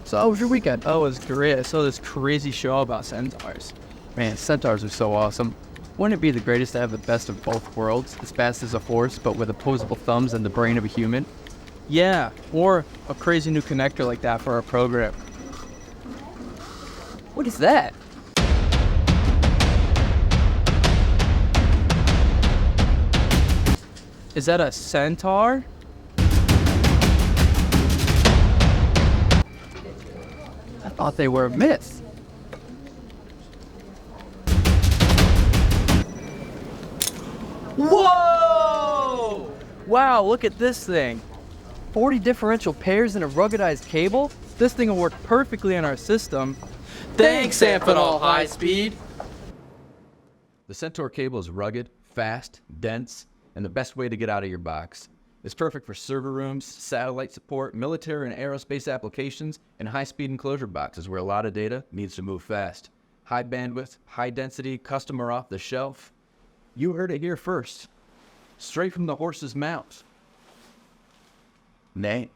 So how was your weekend? Oh, it was great. I saw this crazy show about centaurs. Man, centaurs are so awesome. Wouldn't it be the greatest to have the best of both worlds? As fast as a horse, but with opposable thumbs and the brain of a human? Yeah, or a crazy new connector like that for our program. What is that? Is that a centaur? I thought they were a myth. Whoa! Wow, look at this thing. 40 differential pairs in a ruggedized cable? This thing will work perfectly in our system. Thanks, Amphenol High-Speed! The Centaur cable is rugged, fast, dense, and the best way to get out of your box. It's perfect for server rooms, satellite support, military and aerospace applications, and high-speed enclosure boxes where a lot of data needs to move fast. High bandwidth, high density, custom or off the shelf. You heard it here first. Straight from the horse's mouth. Nay.